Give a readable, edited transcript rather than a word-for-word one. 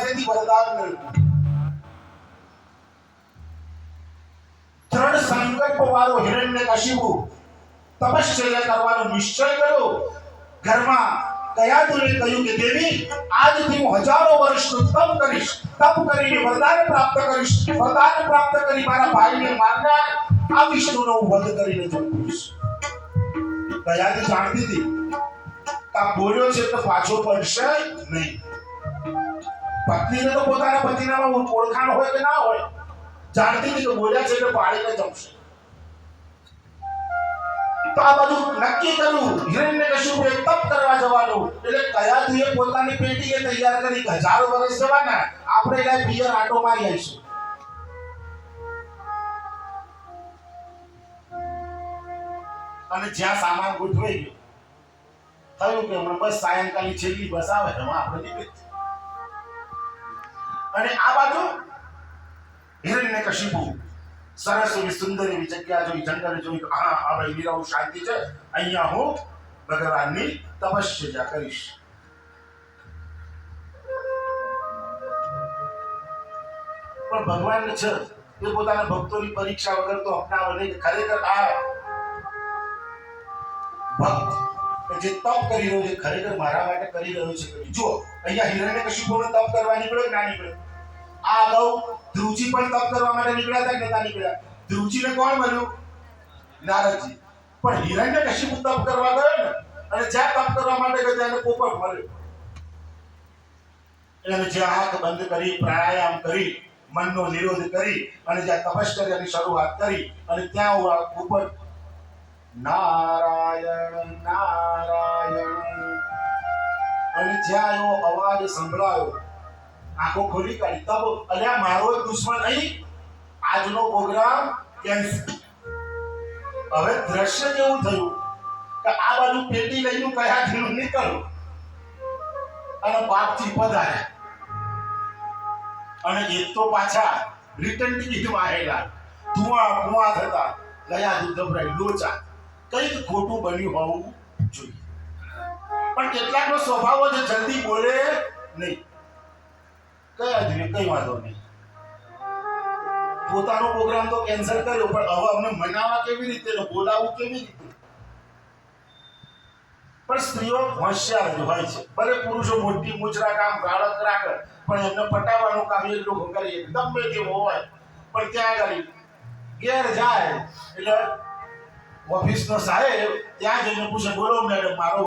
પાસેથી વરદાન મેળવ્યું. દ્રઢ સંકલ્પ વાળો હિરણ્યકશિપુ તપશ્ચર્યા કરવાનો નિશ્ચય કર્યો. ઘરમાં કયાધુને કહ્યું કે દેવી, આજથી હું હજારો વર્ષનું તપ કરીશ. તપ કરીને વરદાન પ્રાપ્ત કરીશ. વરદાન પ્રાપ્ત કરી મારા ભાઈને મારનાર આ વિષ્ણુનો હું વધ કરીને જંપીશ. કયાધી જાણતી હતી કે આ બોલ્યો છે તો પાછો પડશે નહીં. પત્નીને તો પોતાના પતિનામાં ઓળખાણ હોય કે ના હોય, જાણતી હતી કે બોલ્યા છે એટલે પાડીને જમશે. તો આ બધું નક્કી કર્યું હિરણ્યકશિપુએ તપ કરવા જવાનું. એટલે કયાધુએ પોતાની પેટીએ તૈયાર કરી કે હજારો વર્ષ જવાના, આપણે એટલે પિયર આટો મારી આવીશું. અને જ્યાં સામાન ગોઠવાઈ ગયો, થયું કે હમણાં બસ સાયંકાલની છેલ્લી બસ આવે એમાં આપણે નીકળી. અને આ બાજુ હિરણ્યકશિપુ સરસ એવી સુંદર એવી જગ્યા જોઈ, જંગલ જોઈ. હા, હવે વીરાઓ શાંતિ છે, અહીંયા હું ભગવાનની તપશ્ચર્યા કરીશ. પણ ભગવાન છે એ પોતાના ભક્તોની પરીક્ષા વગર તો અપનાવે નહીં. ખરેખર આ ભક્ત જે તપ કરી રહ્યો છે ખરેખર મારા માટે કરી રહ્યો છે. જો અહીંયા હિરણ્યકશિપુનો તપ કરવા નીકળ્યો, ના નીકળ્યો. આ અગાઉ ધ્રુવજી પણ તપ કરવા માટે નીકળ્યા હતા કે નતા નીકળ્યા? ધ્રુવજીને કોણ મળ્યું? નારદજી. પણ હિરણ્યકશિપુ તપ કરવા ગયો ને, અને જ્યાં તપ કરવા માટે ગયો ત્યાં પોપટ મળ્યો. એને જ્યાં આંખ બંધ કરી પ્રાણાયામ કરી મનનો નિરોધ કરી અને જ્યાં તપશ્ચર્યાની શરૂઆત કરી અને ત્યાં પોપટ નારાયણ નારાયણ, અને જ્યાં એવો અવાજ સંભળાયો, આંખો ખોલી કાઢી. તબ અલ્યા મારો દુશ્મન અહીં, આજનો પ્રોગ્રામ કેન્સલ. હવે દ્રશ્ય કેવું થયું કે આ બાજુ પેટી લઈને કયાધીનું નીકળ્યું અને બાપજી પધાર્યા. અને એક તો પાછા રિટર્ન ટિકિટમાં આવેલા, ધુઆ થતા કયાધી ગભરાઈ લોચા. કંઈક ખોટું બન્યું હોવું જોઈએ. પણ કેટલાકનો સ્વભાવ છે જલ્દી બોલે નહીં. કયાધી કઈ વાંધો નહીં, પોતાનો પ્રોગ્રામ તો કેન્સલ કર્યો, પણ હવે અમને મનાવવા કેવી રીતે, બોલાવવું કેવી રીતે? પણ સ્ત્રીઓ હોશિયાર જ હોય છે. ભલે પુરુષો મોટી મૂછરા કામ ગાળક રાખે, પણ એમને પટાવવાનું કામ એ લોકો કરીએ ગમે તેવો હોય. પણ ત્યાં આગળ ઘેર જાય એટલે ઓફિસનો સાહેબ ત્યાં જઈને પૂછે, બોલો મેડમ મારો